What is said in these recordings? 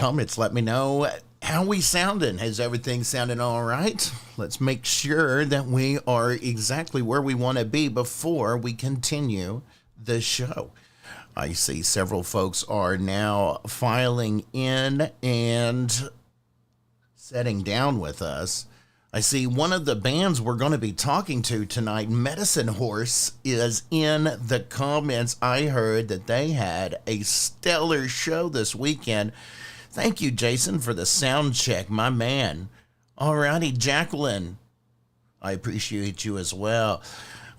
comments. Let me know how we sounding. Is everything sounding all right? Let's make sure that we are exactly where we want to be before we continue the show. I see several folks are now filing in and setting down with us. I see one of the bands we're going to be talking to tonight, Medicine Horse, is in the comments. I heard that they had a stellar show this weekend. Thank you, Jason, for the sound check, my man. Alrighty, Jacqueline, I appreciate you as well.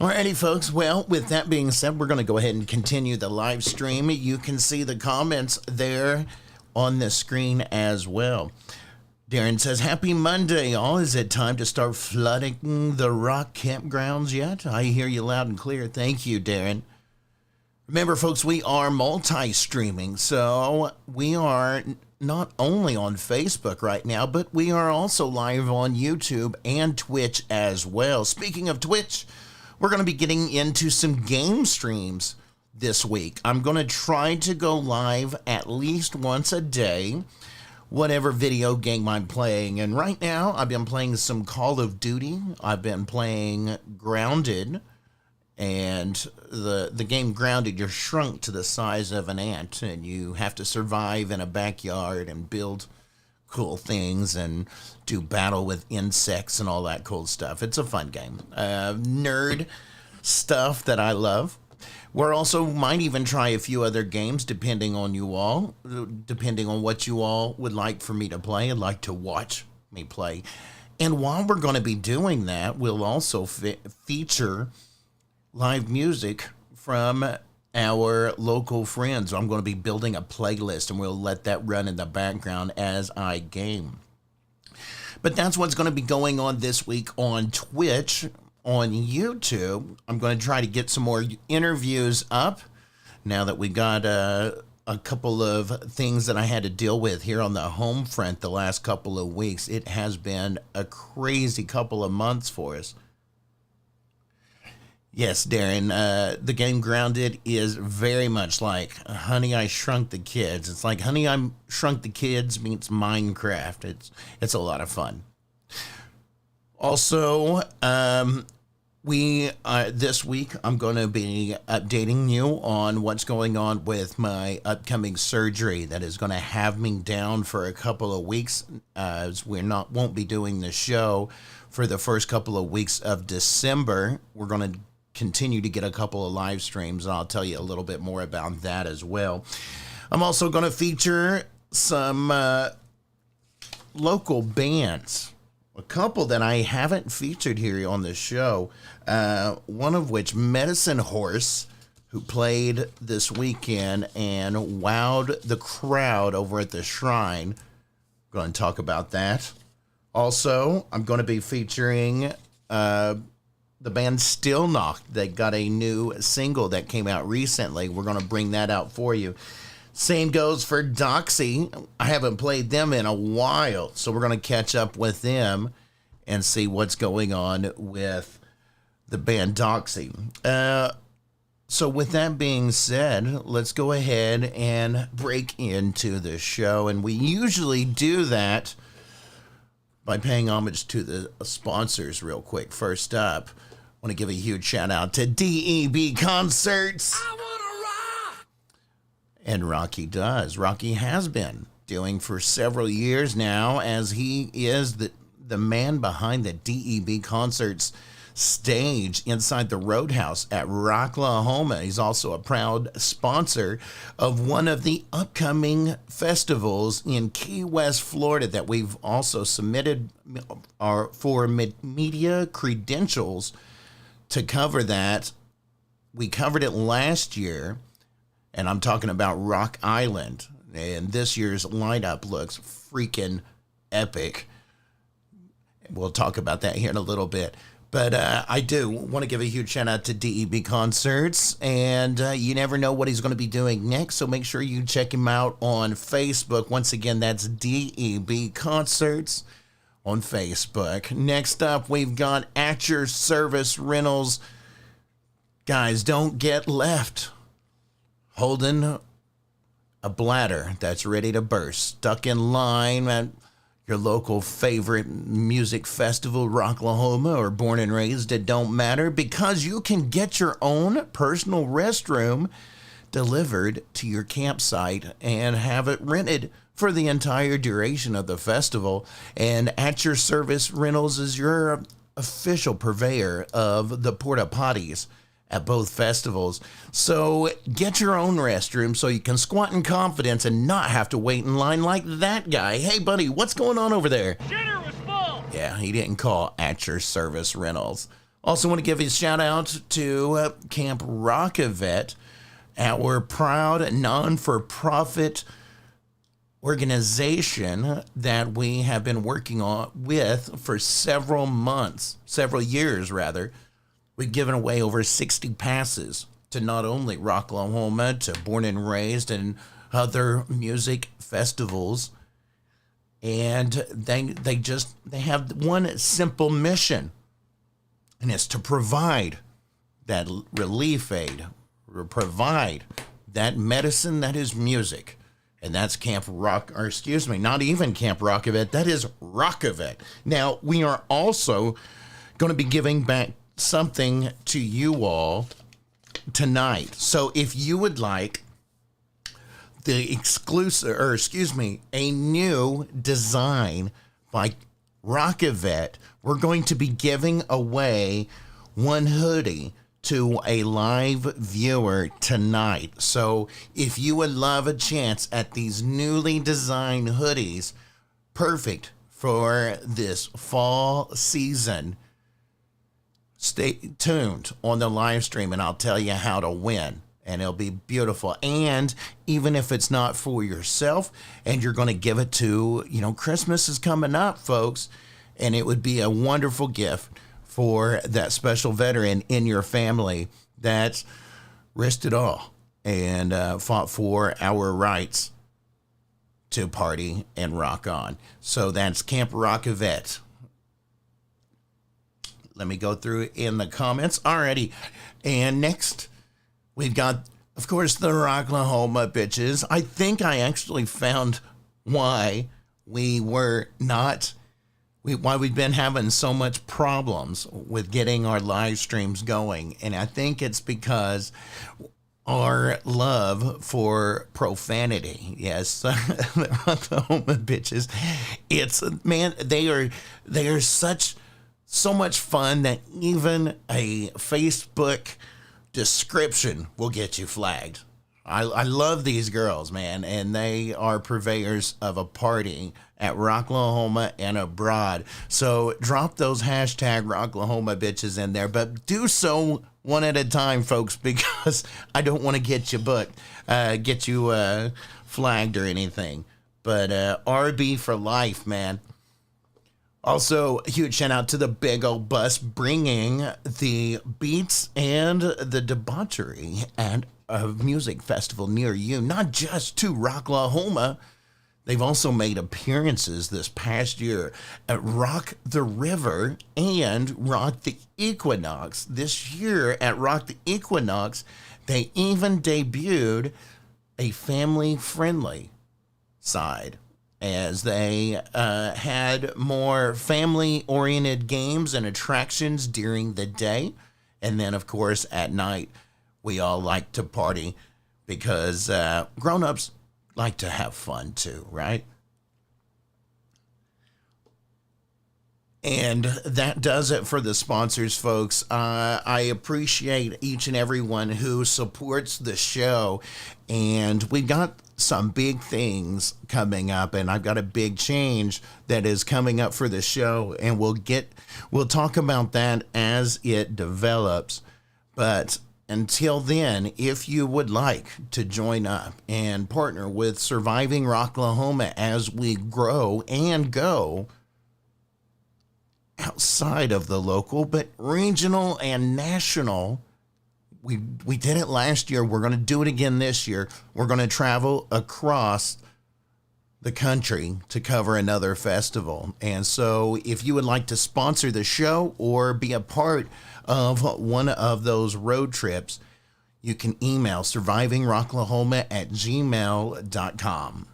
Alrighty, folks. Well, with that being said, we're going to go ahead and continue the live stream. You can see the comments there on the screen as well. Darren says, happy Monday, all. Is it time to start flooding the Rock campgrounds yet? I hear you loud and clear. Thank you, Darren. Remember, folks, we are multi-streaming, so we are not only on Facebook right now, but we are also live on YouTube and Twitch as well. Speaking of Twitch, we're going to be getting into some game streams this week. I'm going to try to go live at least once a day, whatever video game I'm playing. And right now, I've been playing some Call of Duty. I've been playing Grounded. And the game Grounded, you're shrunk to the size of an ant. And you have to survive in a backyard and build cool things and do battle with insects and all that cool stuff. It's a fun game. Nerd stuff that I love. We're also might even try a few other games depending on you all, depending on what you all would like for me to play and like to watch me play. And while we're going to be doing that, we'll also feature live music from our local friends. I'm going to be building a playlist and we'll let that run in the background as I game. But that's what's going to be going on this week on Twitch. On YouTube, I'm going to try to get some more interviews up now that we got a couple of things that I had to deal with here on the home front the last couple of weeks. It has been a crazy couple of months for us. Yes, Darren, the game Grounded is very much like Honey, I Shrunk the Kids. It's like Honey, I Shrunk the Kids meets Minecraft. It's a lot of fun. Also, this week, I'm going to be updating you on what's going on with my upcoming surgery that is going to have me down for a couple of weeks, as won't be doing the show for the first couple of weeks of December. We're going to continue to get a couple of live streams, and I'll tell you a little bit more about that as well. I'm also going to feature some local bands. A couple that I haven't featured here on the show, one of which, Medicine Horse, who played this weekend and wowed the crowd over at the Shrine. Going to talk about that. Also, I'm going to be featuring the band Stilnoct. They got a new single that came out recently. We're going to bring that out for you. Same goes for Doxy. I haven't played them in a while, so we're going to catch up with them and see what's going on with the band Doxy. So with that being said, let's go ahead and break into the show. And we usually do that by paying homage to the sponsors real quick. First up, I want to give a huge shout out to DEB Concerts. And Rocky does. Rocky has been doing for several years now, as he is the man behind the DEB Concerts stage inside the Roadhouse at Rocklahoma. He's also a proud sponsor of one of the upcoming festivals in Key West, Florida, that we've also submitted for media credentials to cover that. We covered it last year. And I'm talking about Rock Island. And this year's lineup looks freaking epic. We'll talk about that here in a little bit. But I do want to give a huge shout out to DEB Concerts. And you never know what he's going to be doing next. So make sure you check him out on Facebook. Once again, that's DEB Concerts on Facebook. Next up, we've got At Your Service Rentals. Guys, don't get left. Holden a bladder that's ready to burst, stuck in line at your local favorite music festival, Rocklahoma, or born and raised, it don't matter, because you can get your own personal restroom delivered to your campsite and have it rented for the entire duration of the festival. And At Your Service Rentals is your official purveyor of the porta potties at both festivals. So get your own restroom so you can squat in confidence and not have to wait in line like that guy. Hey, buddy, what's going on over there? Shitter was full. Yeah, he didn't call At Your Service Rentals. Also want to give a shout out to Camp Rockavet, our proud non-for-profit organization that we have been working on with for several years rather. We've given away over 60 passes to not only Rocklahoma, to Born and Raised and other music festivals. And they have one simple mission, and it's to provide that relief aid, or provide that medicine that is music. And that's not even Camp Rockavet, that is Rockavet. Now, we are also going to be giving back something to you all tonight. So if you would like a new design by Rockavet, we're going to be giving away one hoodie to a live viewer tonight. So if you would love a chance at these newly designed hoodies, perfect for this fall season, stay tuned on the live stream and I'll tell you how to win. And it'll be beautiful. And even if it's not for yourself and you're going to give it to, Christmas is coming up, folks, and it would be a wonderful gift for that special veteran in your family that risked it all and fought for our rights to party and rock on. So that's Camp Rockavet. Let me go through in the comments already. And next, we've got, of course, the Rocklahoma bitches. I think I actually found why we've been having so much problems with getting our live streams going. And I think it's because our love for profanity. Yes, the Rocklahoma bitches. They are so much fun that even a Facebook description will get you flagged. I love these girls, man, and they are purveyors of a party at Rocklahoma and abroad. So drop those hashtag Rocklahoma bitches in there, but do so one at a time, folks, because I don't want to get you flagged or anything. But RB for life, man. Also, a huge shout out to the big old bus bringing the beats and the debauchery at a music festival near you, not just to Rocklahoma. They've also made appearances this past year at Rawk The River and Rawk The Equinox. This year at Rawk The Equinox, they even debuted a family-friendly side, as they had more family-oriented games and attractions during the day. And then, of course, at night, we all like to party because grown-ups like to have fun too, right? And that does it for the sponsors, folks. I appreciate each and every one who supports the show. And we've got some big things coming up, and I've got a big change that is coming up for the show, and we'll talk about that as it develops. But until then, if you would like to join up and partner with Surviving Rocklahoma as we grow and go outside of the local, but regional and national. We did it last year. We're going to do it again this year. We're going to travel across the country to cover another festival. And so if you would like to sponsor the show or be a part of one of those road trips, you can email survivingrocklahoma@gmail.com.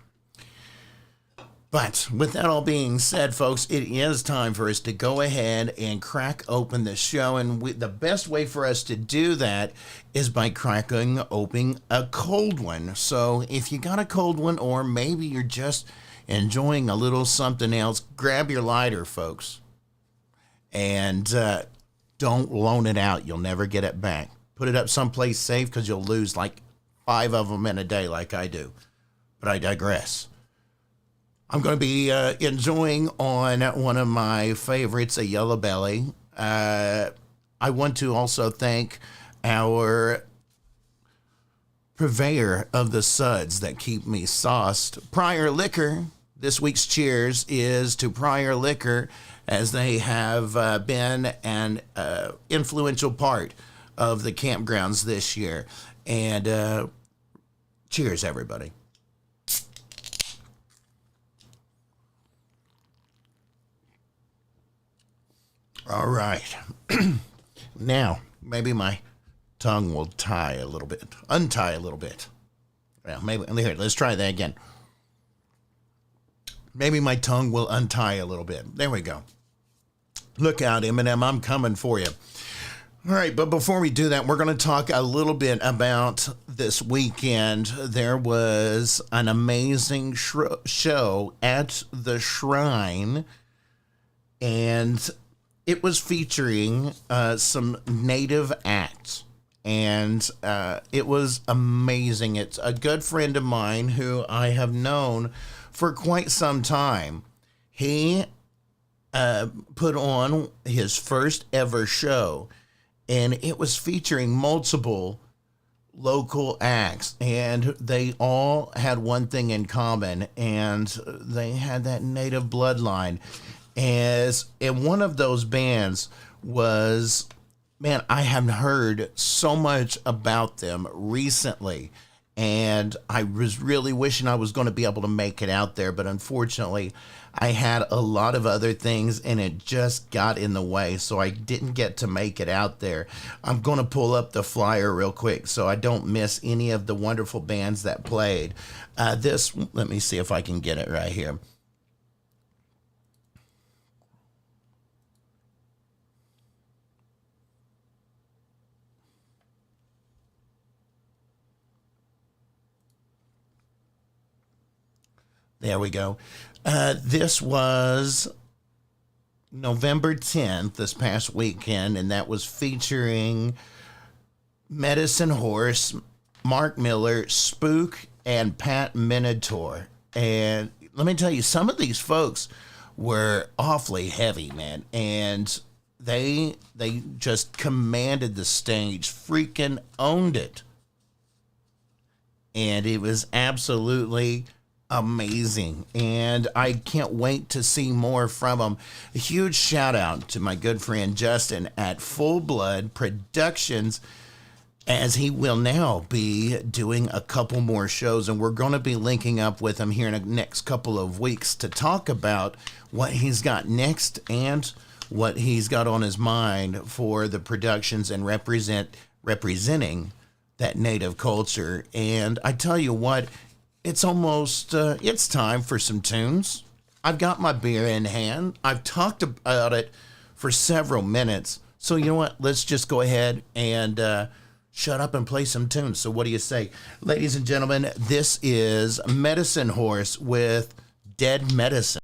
But with that all being said, folks, it is time for us to go ahead and crack open the show. And the best way for us to do that is by cracking open a cold one. So if you got a cold one, or maybe you're just enjoying a little something else, grab your lighter, folks. And don't loan it out. You'll never get it back. Put it up someplace safe, because you'll lose like 5 of them in a day like I do. But I digress. I'm going to be enjoying on one of my favorites, a Yellow Belly. I want to also thank our purveyor of the suds that keep me sauced, Prior Liquor. This week's cheers is to Prior Liquor, as they have been an influential part of the campgrounds this year. And cheers, everybody. All right. Now, maybe my tongue will untie a little bit. Well, maybe, here, let's try that again. Maybe my tongue will untie a little bit. There we go. Look out, Eminem, I'm coming for you. All right, but before we do that, we're going to talk a little bit about this weekend. There was an amazing show at the Shrine, and it was featuring some native acts, and it was amazing. It's a good friend of mine who I have known for quite some time. He put on his first ever show, and it was featuring multiple local acts, and they all had one thing in common, and they had that native bloodline. And one of those bands was, man, I haven't heard so much about them recently, and I was really wishing I was going to be able to make it out there, but unfortunately I had a lot of other things and it just got in the way, so I didn't get to make it out there. I'm going to pull up the flyer real quick so I don't miss any of the wonderful bands that played. Let me see if I can get it right here. There we go. This was November 10th, this past weekend, and that was featuring Medicine Horse, Mark Miller, Spook, and Pat Minotaur. And let me tell you, some of these folks were awfully heavy, man, and they just commanded the stage, freaking owned it. And it was absolutely amazing, and I can't wait to see more from them. A huge shout out to my good friend Justin at Full Blood Productions, as he will now be doing a couple more shows, and we're going to be linking up with him here in the next couple of weeks to talk about what he's got next and what he's got on his mind for the productions and representing that native culture. And I tell you what, it's almost, it's time for some tunes. I've got my beer in hand. I've talked about it for several minutes. So you know what? Let's just go ahead and shut up and play some tunes. So what do you say? Ladies and gentlemen, this is Medicine Horse with Dead Medicine.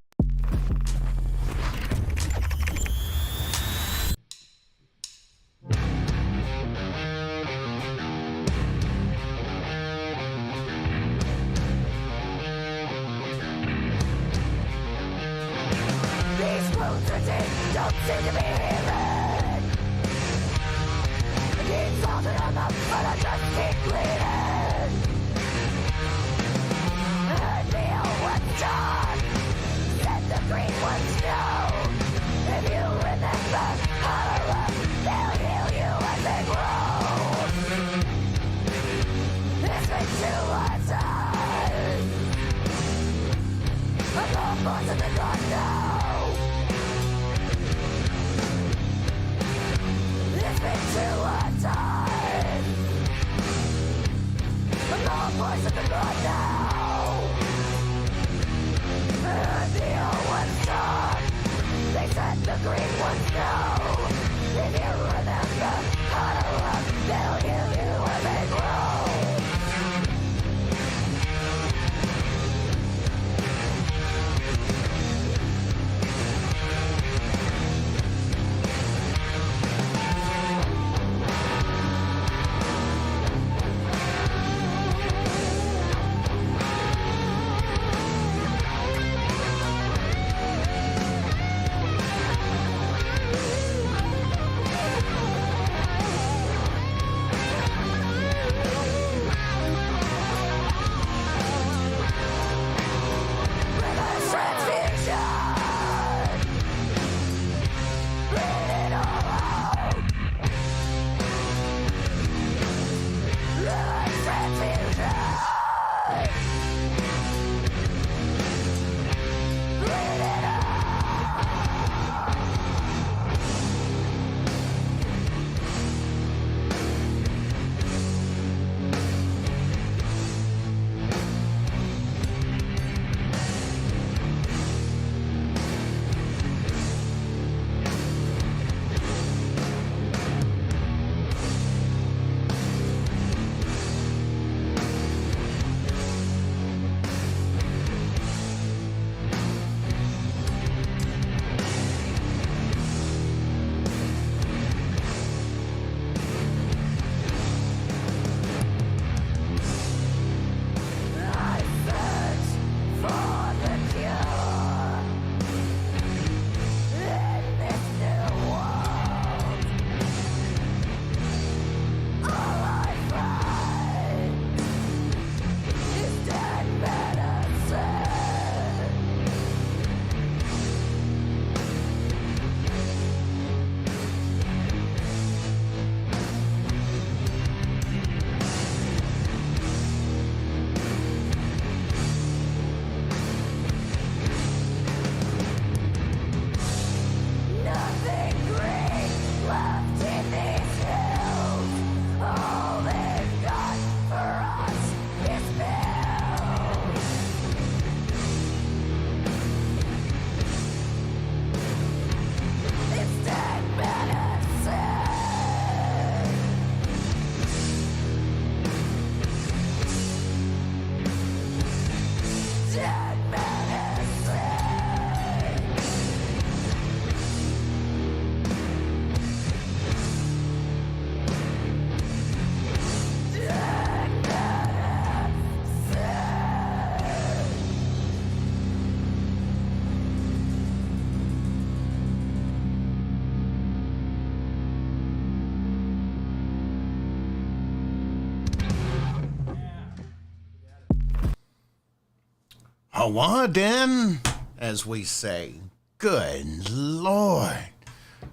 Hawadin, as we say. Good Lord.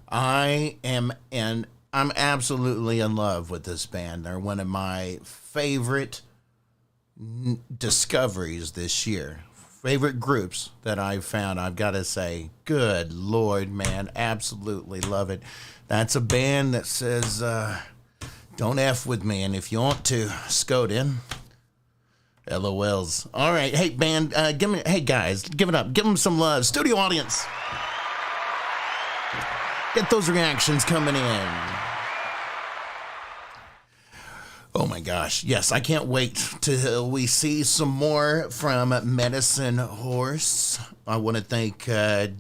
I'm absolutely in love with this band. They're one of my favorite discoveries this year. Favorite groups that I've found, I've got to say. Good Lord, man. Absolutely love it. That's a band that says, don't F with me, and if you want to, Scotin. LOLs. All right. Hey, band, hey, guys, give it up. Give them some love. Studio audience. Get those reactions coming in. Oh my gosh. Yes, I can't wait till we see some more from Medicine Horse. I want to thank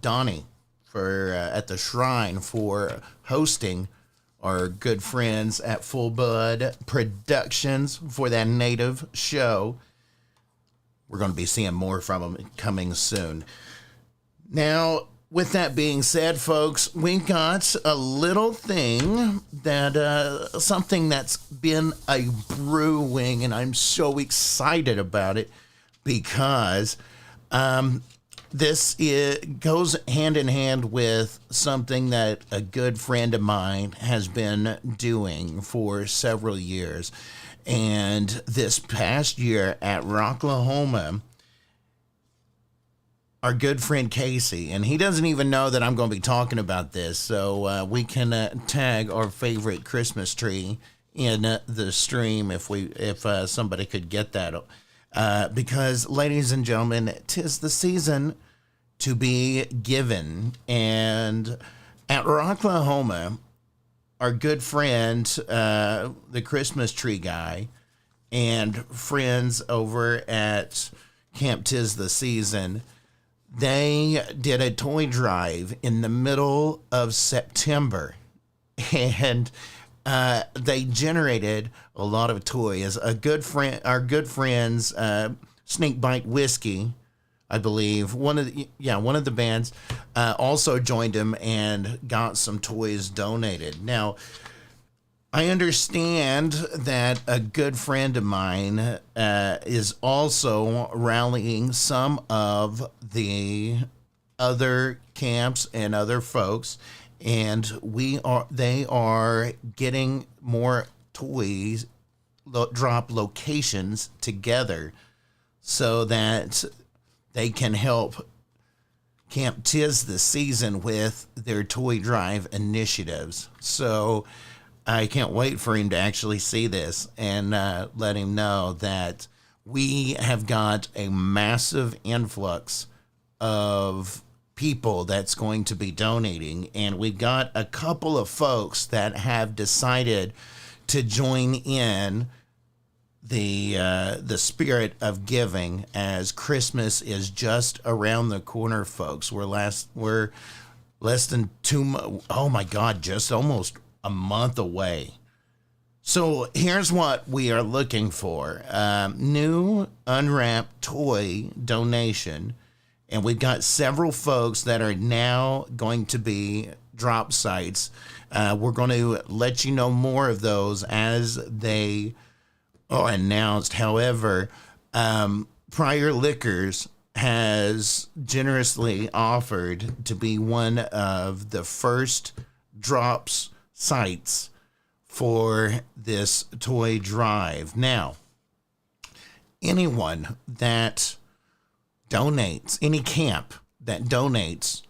Donnie for at the Shrine for hosting our good friends at Full Blood Productions for that native show. We're going to be seeing more from them coming soon. Now, with that being said, folks, we got a little thing that, something that's been a brewing, and I'm so excited about it because goes hand in hand with something that a good friend of mine has been doing for several years. And this past year at Rocklahoma, our good friend Casey, and he doesn't even know that I'm going to be talking about this, so we can tag our favorite Christmas tree in the stream if somebody could get that. Because, ladies and gentlemen, 'tis the season to be given. And at Rocklahoma, our good friend, the Christmas tree guy, and friends over at Camp 'Tis the Season, they did a toy drive in the middle of September. And they generated a lot of toys. Our good friends, Snakebite Whiskey, I believe, one of the bands, also joined them and got some toys donated. Now, I understand that a good friend of mine is also rallying some of the other camps and other folks, and they are getting more toys drop locations together so that they can help Camp 'Tis the Season with their toy drive initiatives. So I can't wait for him to actually see this and let him know that we have got a massive influx of people that's going to be donating, and we've got a couple of folks that have decided to join in the spirit of giving, as Christmas is just around the corner, folks. We're less than oh my God, just almost a month away. So here's what we are looking for: new unwrapped toy donation. And we've got several folks that are now going to be drop sites. We're going to let you know more of those as they are announced. However, Prior Liquors has generously offered to be one of the first drops sites for this toy drive. Now, anyone that donates, any camp that donates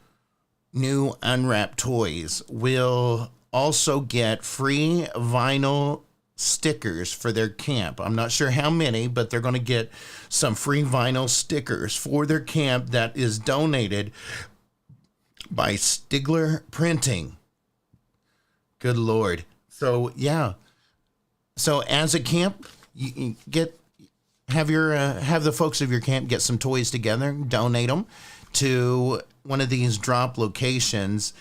new unwrapped toys will also get free vinyl stickers for their camp. I'm not sure how many, but they're going to get some free vinyl stickers for their camp that is donated by Stigler Printing. Good Lord. So, yeah. So, as a camp, you get have the folks of your camp get some toys together, donate them to one of these drop locations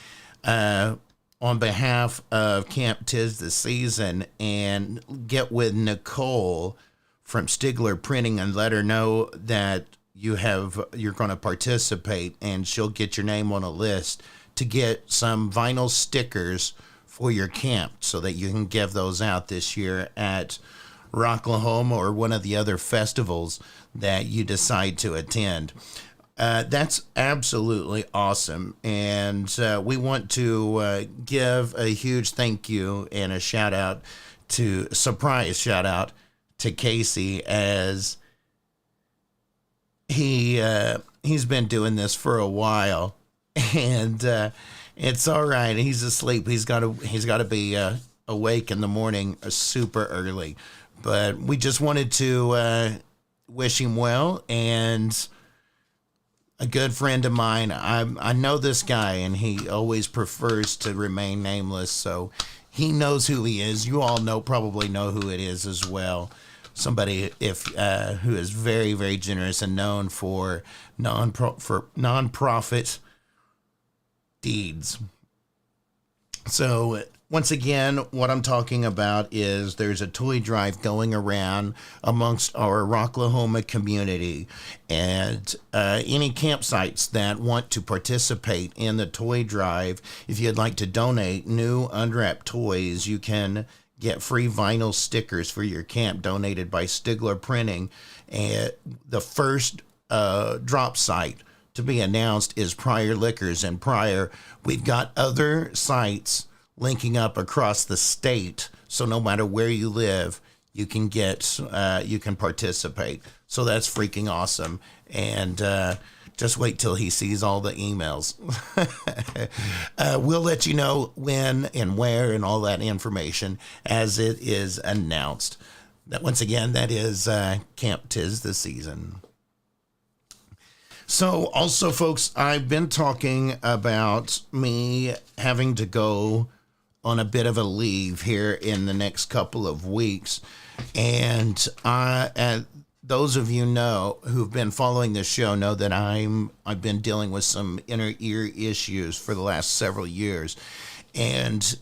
on behalf of Camp 'Tis the Season, and get with Nicole from Stigler Printing and let her know that you're going to participate, and she'll get your name on a list to get some vinyl stickers for your camp so that you can give those out this year at Rocklahoma or one of the other festivals that you decide to attend. That's absolutely awesome. And we want to give a huge thank you and a surprise shout out to Casey, as he's been doing this for a while, and it's all right. He's asleep. He's got to be awake in the morning super early. But we just wanted to wish him well. And a good friend of mine, I know this guy, and he always prefers to remain nameless, so he knows who he is. You all probably know who it is as well. Somebody who is very, very generous and known for nonprofit deeds. So once again, what I'm talking about is there's a toy drive going around amongst our Rocklahoma community, and any campsites that want to participate in the toy drive, if you'd like to donate new unwrapped toys, you can get free vinyl stickers for your camp donated by Stigler Printing. And the first drop site to be announced is Prior Liquors. And Prior, we've got other sites linking up across the state, so no matter where you live, you can participate. So that's freaking awesome. And Just wait till he sees all the emails. We'll let you know when and where and all that information as it is announced. That once again, that is Camp 'Tis the Season. So also, folks, I've been talking about me having to go on a bit of a leave here in the next couple of weeks. And those of you know who've been following this show know that I've been dealing with some inner ear issues for the last several years. And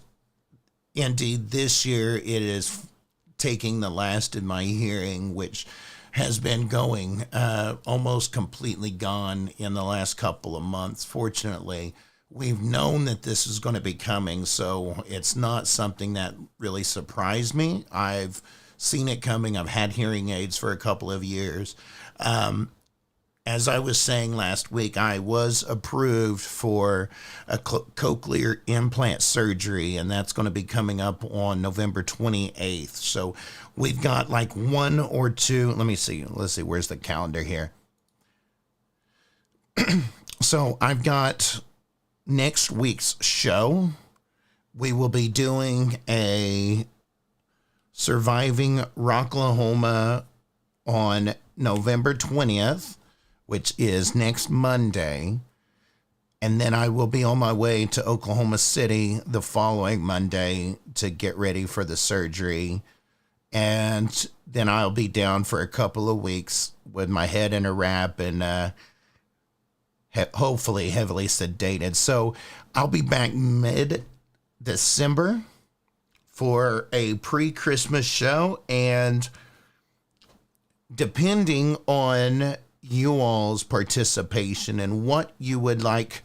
indeed, this year it is taking the last of my hearing, which has been going almost completely gone in the last couple of months. Fortunately, we've known that this is going to be coming, so it's not something that really surprised me. I've seen it coming. I've had hearing aids for a couple of years. As I was saying last week, I was approved for a cochlear implant surgery, and that's going to be coming up on November 28th. So we've got like one or two. Let me see. Let's see. Where's the calendar here? So I've got next week's show. We will be doing a Surviving Rocklahoma on November 20th, which is next Monday. And then I will be on my way to Oklahoma City the following Monday to get ready for the surgery. And then I'll be down for a couple of weeks with my head in a wrap and hopefully heavily sedated. So I'll be back mid-December for a pre-Christmas show. And depending on you all's participation and what you would like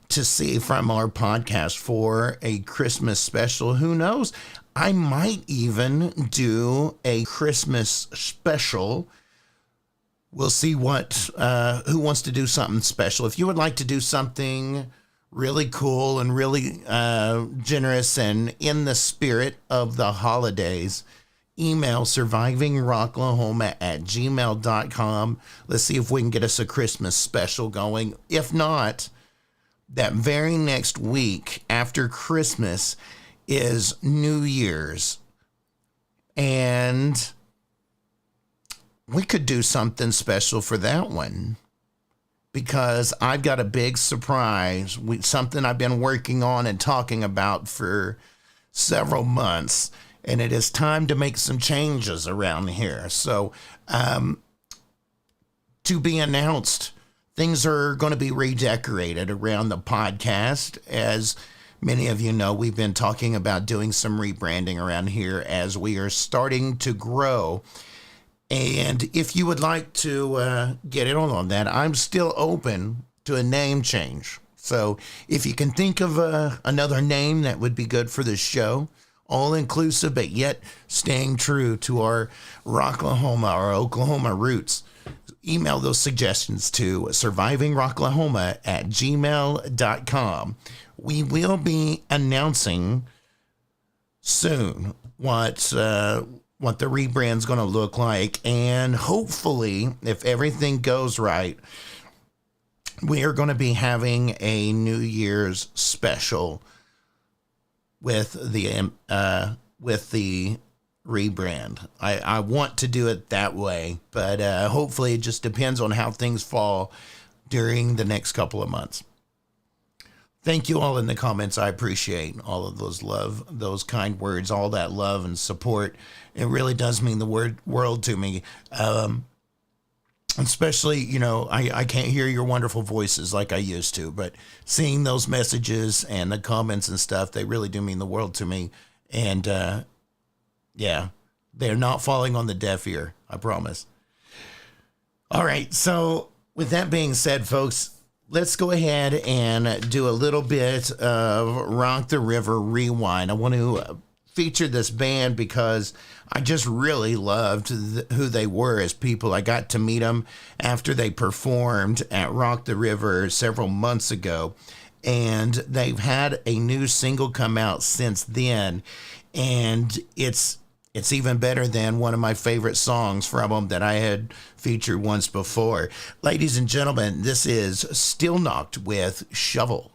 to see from our podcast for a Christmas special, who knows? I might even do a Christmas special. We'll see what who wants to do something special. If you would like to do something really cool and really generous and in the spirit of the holidays, email survivingrocklahoma@gmail.com. Let's see if we can get us a Christmas special going. If not, that very next week after Christmas is New Year's. And we could do something special for that one, because I've got a big surprise, something I've been working on and talking about for several months. And it is time to make some changes around here. So, to be announced, things are going to be redecorated around the podcast. As many of you know, we've been talking about doing some rebranding around here as we are starting to grow. And if you would like to get in on that, I'm still open to a name change. So if you can think of another name that would be good for the show, all-inclusive, but yet staying true to our Rocklahoma, our Oklahoma roots, email those suggestions to survivingrocklahoma@gmail.com. We will be announcing soon what the rebrand's going to look like, and hopefully, if everything goes right, we are going to be having a New Year's special with the rebrand. I want to do it that way, but hopefully it just depends on how things fall during the next couple of months. Thank you all in the comments. I appreciate all of those kind words, all that love and support. It really does mean the world to me. Especially, I can't hear your wonderful voices like I used to, but seeing those messages and the comments and stuff, they really do mean the world to me. And, yeah, they're not falling on the deaf ear, I promise. All right, so with that being said, folks, let's go ahead and do a little bit of Rawk The River Rewind. I want to feature this band because I just really loved who they were as people. I got to meet them after they performed at Rawk The River several months ago, and they've had a new single come out since then, and it's It's even better than one of my favorite songs from them that I had featured once before. Ladies and gentlemen, this is Stilnoct with Shovel.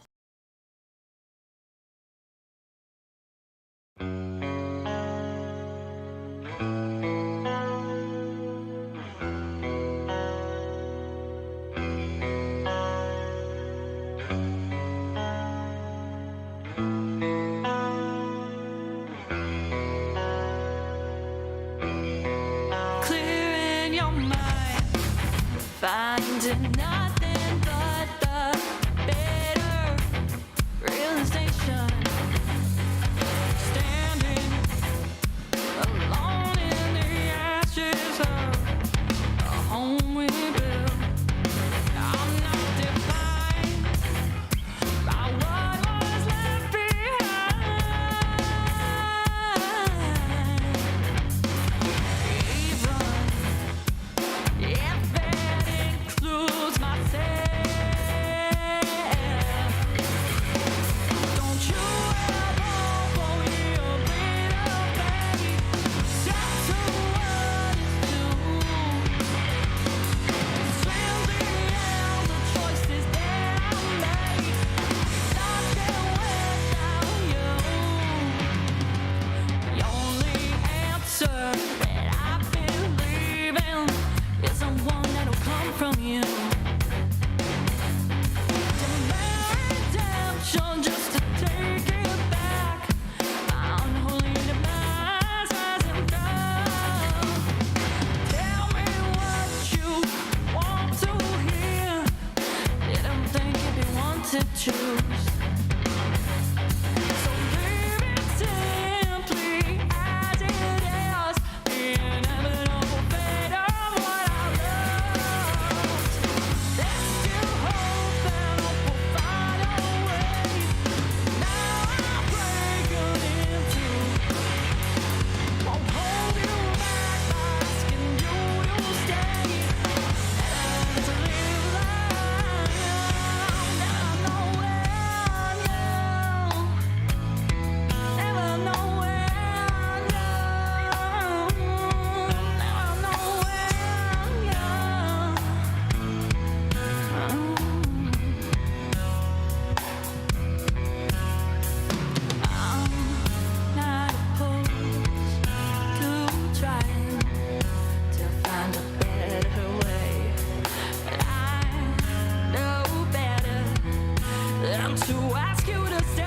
Finding nothing but the better realization. Standing alone in the ashes of a home we built. I'm not defined by what was left behind. Even if that includes myself. Don't you ever worry a bit of me. That's what it's due. Swim beyond the choices that I made. Nothing without you. The only answer that I believe in is the one that'll come from you. Demand redemption just to take it back. My unholy demise hasn't done. Tell me what you want to hear. Didn't think you'd be one to choose. So leave it simply as it is. The inevitable fate of what I loved. There's still hope and hope will find a way. Now I'm breaking into. Won't hold you back by asking you to stay. And to live life. Never know when you. Never know when you. Never know when you. I'm not opposed to trying to find a better way, but I know better than to ask you to stay.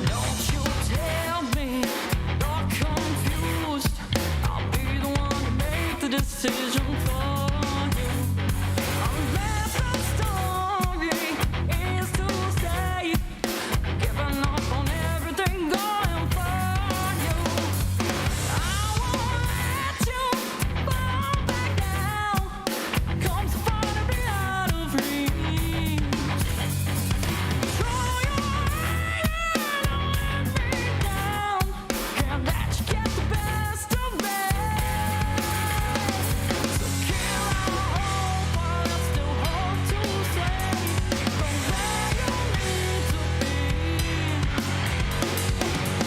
Don't you tell me you're confused. I'll be the one to make the decision for you. Unless the story is to say, giving up on everything going for you. I won't let you fall back now. Come so far to be out of reach. Throw your hand and let me down. Can't let you get the best of me. So kill our hope while there's still hope to save from where you need to be.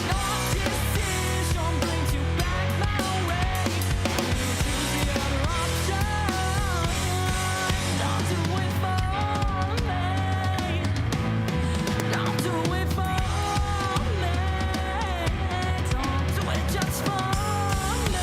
Your decision brings you back my way. You choose the other option. Don't do it for me. Don't do it for me. Don't do it just for me.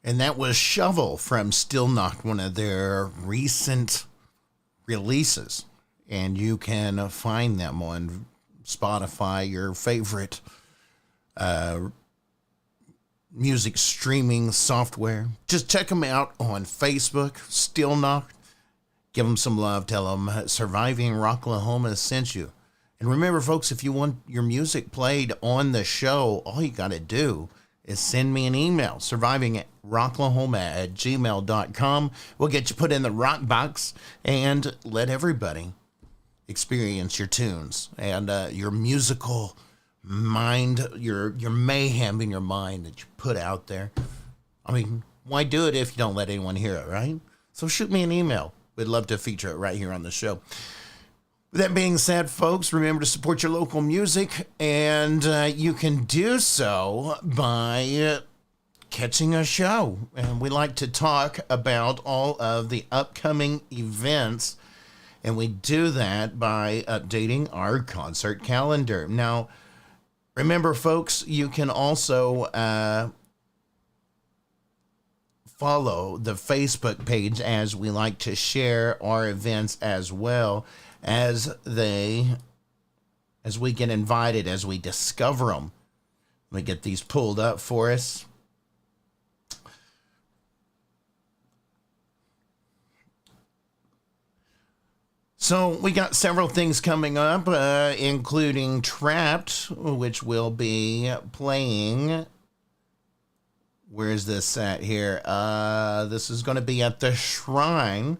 And that was Shovel from Stilnoct, one of their recent releases. And you can find them on Spotify, your favorite music streaming software. Just check them out on Facebook, Stilnoct. Give them some love. Tell them Surviving Rocklahoma sent you. And remember, folks, if you want your music played on the show, all you got to do is send me an email, surviving@rocklahoma@gmail.com. We'll get you put in the rock box and let everybody experience your tunes and your musical mind, your mayhem in your mind that you put out there. I mean, why do it if you don't let anyone hear it, right? So shoot me an email. We'd love to feature it right here on the show. With that being said, folks, remember to support your local music, and you can do so by catching a show. And we like to talk about all of the upcoming events, and we do that by updating our concert calendar. Now, remember, folks, you can also follow the Facebook page, as we like to share our events as well as we get invited, as we discover them. Let me get these pulled up for us. So we got several things coming up, including Trapped, which will be playing. Where is this at here? This is going to be at the Shrine,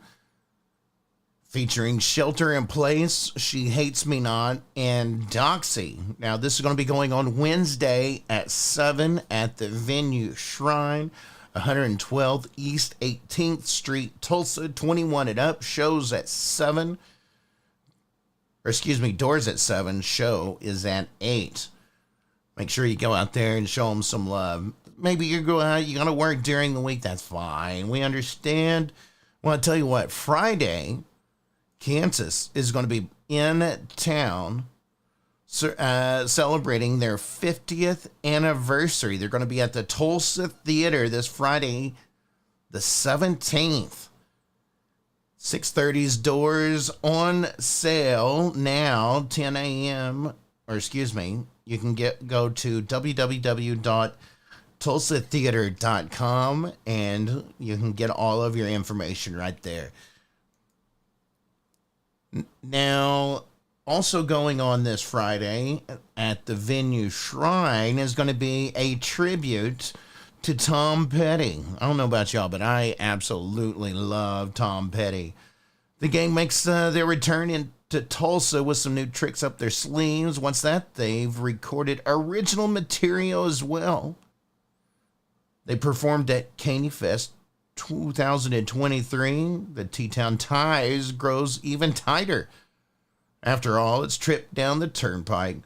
featuring Shelter in Place, She Hates Me Not, and Doxy. Now, this is going to be going on Wednesday at 7 at the venue Shrine, 112th East 18th Street, Tulsa, 21 and up. Shows at 7. Doors at 7. Show is at 8. Make sure you go out there and show them some love. Maybe you're going to work during the week. That's fine. We understand. Well, I'll tell you what. Friday, Kansas is going to be in town celebrating their 50th anniversary. They're going to be at the Tulsa Theater this Friday, the 17th. 6:30's doors on sale now, 10 a.m. You can go to www.tulsatheater.com and you can get all of your information right there. Now, also going on this Friday at the venue Shrine is going to be a tribute to Tom Petty. I don't know about y'all, but I absolutely love Tom Petty. The gang makes their return into Tulsa with some new tricks up their sleeves. Once that, they've recorded original material as well. They performed at Caney Fest 2023. The T-Town ties grows even tighter. After all, it's tripped down the turnpike.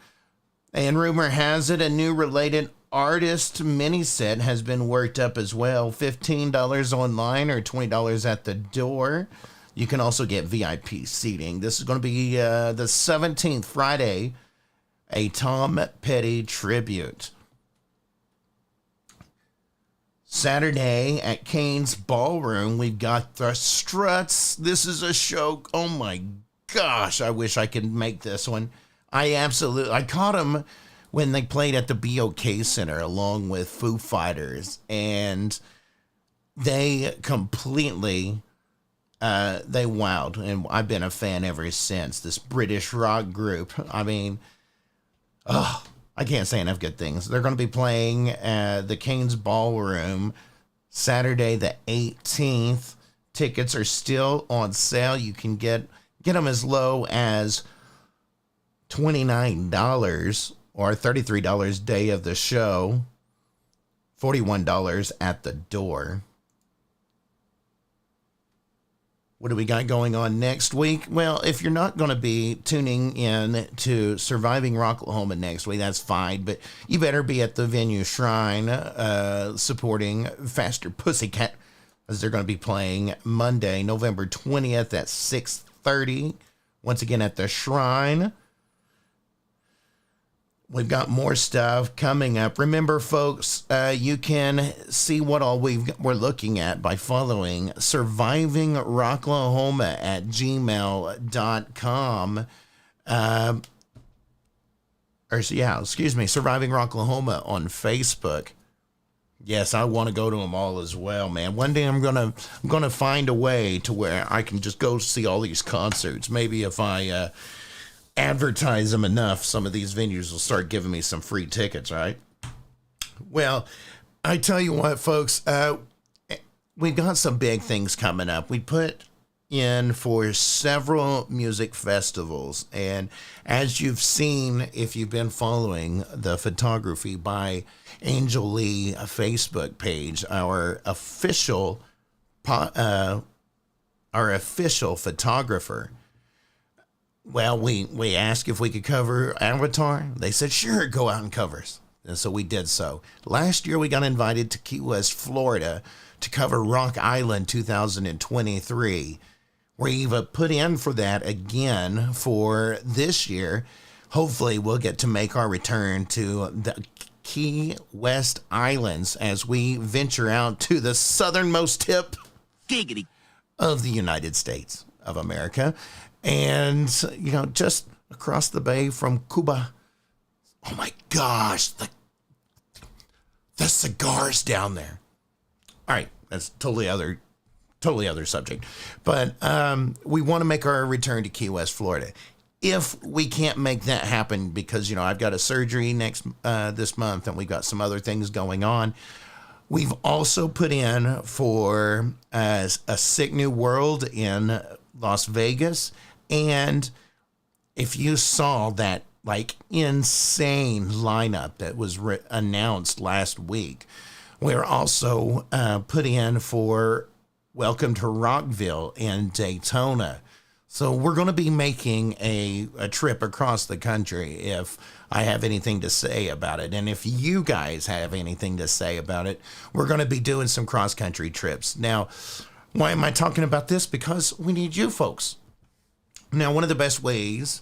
And rumor has it a new related artist mini set has been worked up as well. $15 online or $20 at the door. You can also get VIP seating. This is going to be the 17th, Friday, a Tom Petty tribute. Saturday at Kane's Ballroom, we've got the Struts. This is a show. Oh my gosh, I wish I could make this one. I caught them when they played at the BOK Center along with Foo Fighters, and they completely, they wowed, and I've been a fan ever since. This British rock group. I mean, I can't say enough good things. They're going to be playing the Kane's Ballroom Saturday the 18th. Tickets are still on sale. You can get them as low as $29 or $33 day of the show, $41 at the door. What do we got going on next week? Well, if you're not going to be tuning in to Surviving Rocklahoma next week, that's fine. But you better be at the venue Shrine supporting Faster Pussycat, as they're going to be playing Monday, November 20th at 6:30. Once again at the Shrine. We've got more stuff coming up. Remember, folks, you can see what all we're looking at by following Surviving Rocklahoma at gmail.com. Surviving Rocklahoma on Facebook. Yes, I want to go to them all as well, man. One day I'm gonna find a way to where I can just go see all these concerts. Maybe if I advertise them enough, some of these venues will start giving me some free tickets, right? Well, I tell you what, folks, we've got some big things coming up. We put in for several music festivals, and as you've seen, if you've been following the Photography by Angel Lee Facebook page, our official photographer. Well, we asked if we could cover Avatar. They said, sure, go out and cover us. And so we did so. Last year, we got invited to Key West, Florida to cover Rock Island 2023. We've put in for that again for this year. Hopefully, we'll get to make our return to the Key West Islands as we venture out to the southernmost tip Giggity. of the United States of America. And, just across the bay from Cuba. Oh my gosh, the cigars down there. All right, that's totally other subject. But we want to make our return to Key West, Florida. If we can't make that happen because, I've got a surgery this month and we've got some other things going on, we've also put in for a Sick New World in Las Vegas. And if you saw that insane lineup that was announced last week, we're also put in for Welcome to Rockville in Daytona. So we're going to be making a trip across the country if I have anything to say about it. And if you guys have anything to say about it, we're going to be doing some cross-country trips. Now, why am I talking about this? Because we need you folks. Now, one of the best ways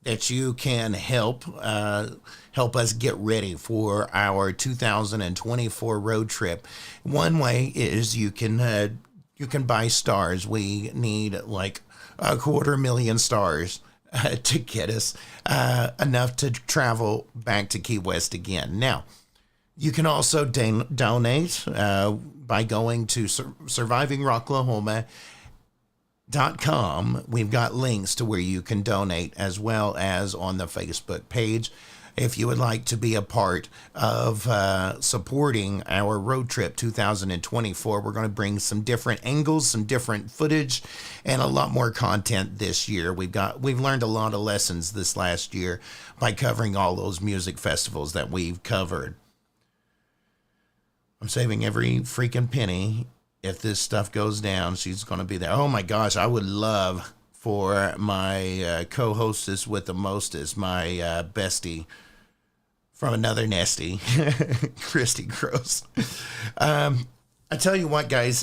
that you can help us get ready for our 2024 road trip, one way is you can buy stars. We need like 250,000 stars to get us enough to travel back to Key West again. Now, you can also donate by going to survivingrocklahoma.com. We've got links to where you can donate, as well as on the Facebook page. If you would like to be a part of supporting our road trip 2024, we're going to bring some different angles, some different footage, and a lot more content this year. We've learned a lot of lessons this last year by covering all those music festivals that we've covered. I'm saving every freaking penny. If this stuff goes down, she's going to be there. Oh my gosh, I would love for my co-hostess with the mostest, my bestie from another nesty, Christy Gross. I tell you what, guys,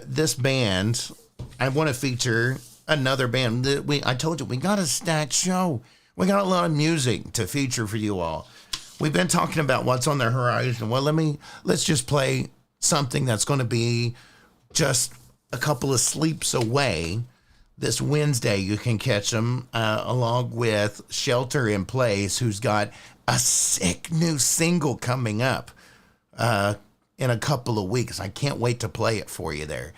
this band, I want to feature another band. I told you, we got a stacked show. We got a lot of music to feature for you all. We've been talking about what's on the horizon. Well, let's just play something that's going to be just a couple of sleeps away. This Wednesday, you can catch them along with Shelter in Place, who's got a sick new single coming up in a couple of weeks. I can't wait to play it for you there.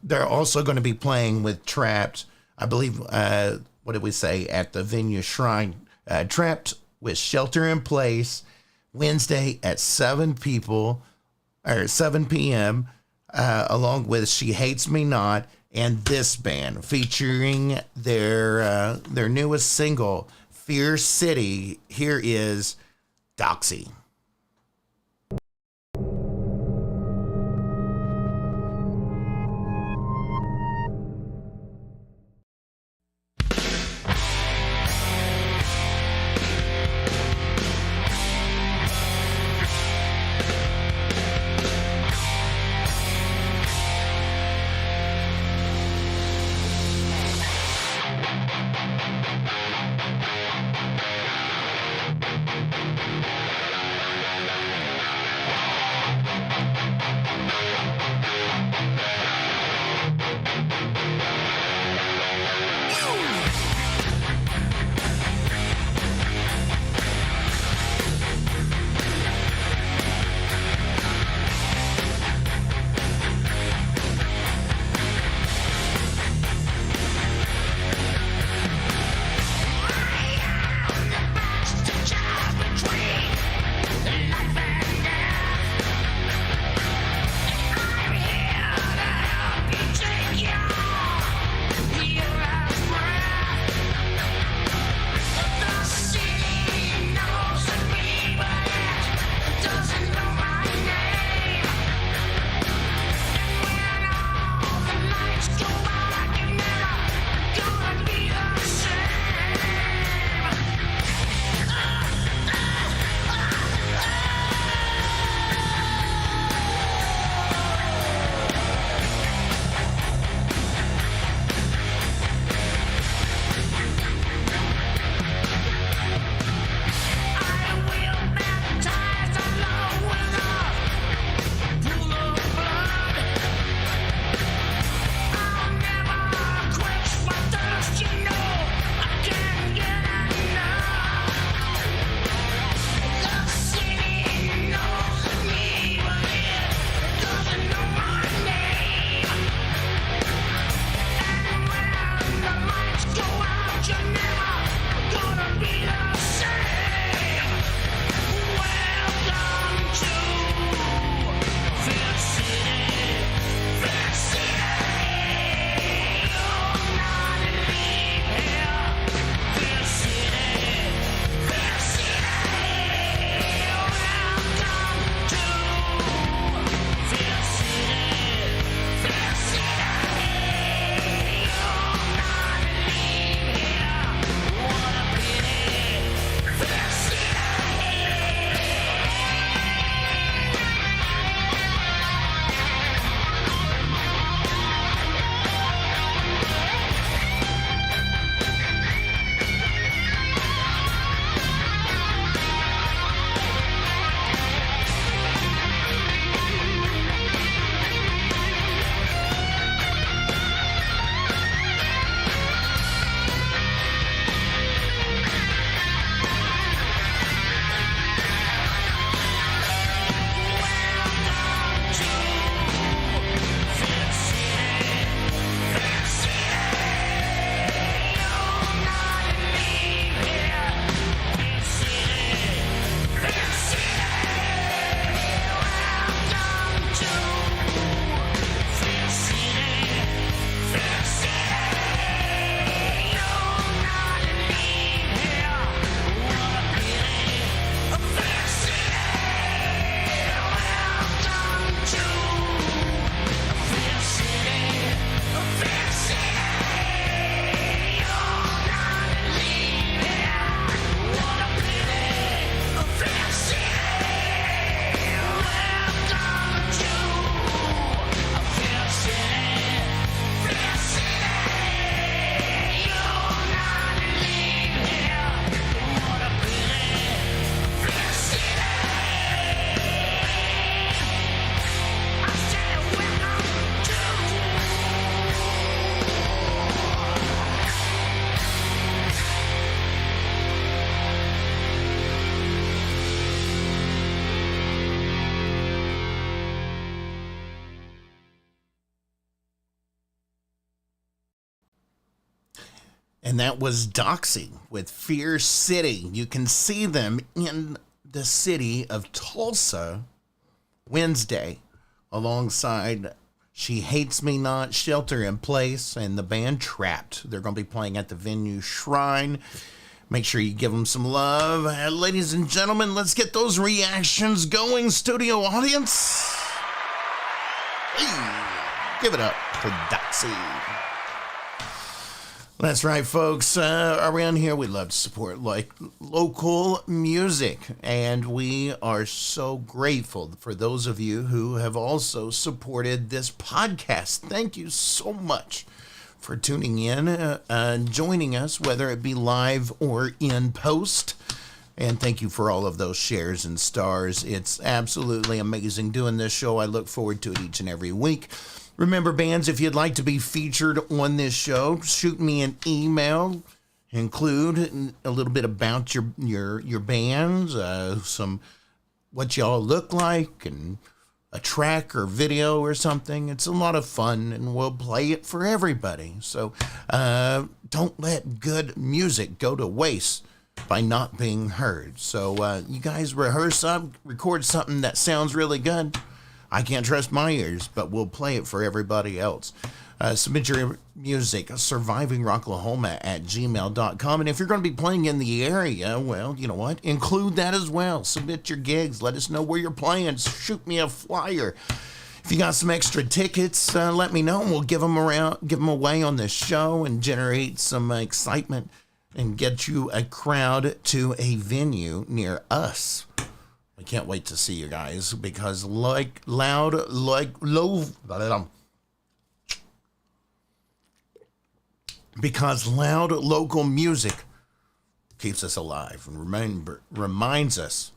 They're also going to be playing with Trapped, I believe, what did we say, at the Venue Shrine. Trapped with Shelter in Place, Wednesday at 7 p.m., along with She Hates Me Not, and this band, featuring their newest single, Fear City. Here is Doxy. And that was Doxy with Fear City. You can see them in the city of Tulsa Wednesday alongside She Hates Me Not, Shelter in Place, and the band Trapped. They're going to be playing at the venue Shrine. Make sure you give them some love. Ladies and gentlemen, let's get those reactions going, studio audience. Hey, give it up for Doxy. That's right, folks. Around here, we love to support local music, and we are so grateful for those of you who have also supported this podcast. Thank you so much for tuning in and joining us, whether it be live or in post. And thank you for all of those shares and stars. It's absolutely amazing doing this show. I look forward to it each and every week. Remember, bands, if you'd like to be featured on this show, shoot me an email. Include a little bit about your bands, some what y'all look like, and a track or video or something. It's a lot of fun, and we'll play it for everybody. So don't let good music go to waste by not being heard. So you guys record something that sounds really good. I can't trust my ears, but we'll play it for everybody else. Submit your music, survivingrocklahoma@gmail.com. And if you're going to be playing in the area, well, you know what? Include that as well. Submit your gigs. Let us know where you're playing. Shoot me a flyer. If you got some extra tickets, let me know, and we'll give them away on this show and generate some excitement and get you a crowd to a venue near us. I can't wait to see you guys, because because loud local music keeps us alive and reminds us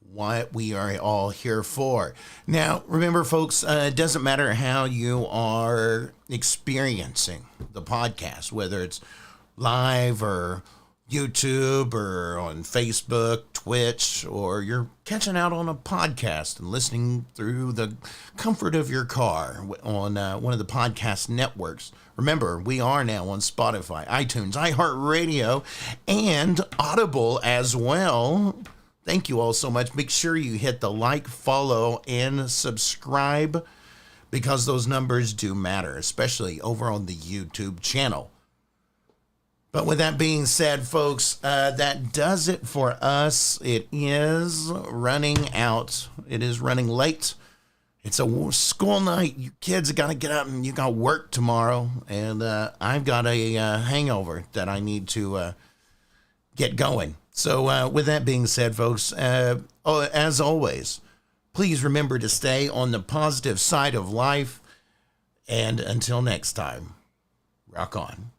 what we are all here for. Now, remember, folks, it doesn't matter how you are experiencing the podcast, whether it's live or YouTube or on Facebook, Twitch, or you're catching out on a podcast and listening through the comfort of your car on one of the podcast networks. Remember, we are now on Spotify, iTunes, iHeartRadio, and Audible as well. Thank you all so much. Make sure you hit the like, follow, and subscribe, because those numbers do matter, especially over on the YouTube channel. But with that being said, folks, that does it for us. It is running out. It is running late. It's a school night. You kids got to get up, and you got work tomorrow. And I've got a hangover that I need to get going. So with that being said, folks, as always, please remember to stay on the positive side of life. And until next time, rock on.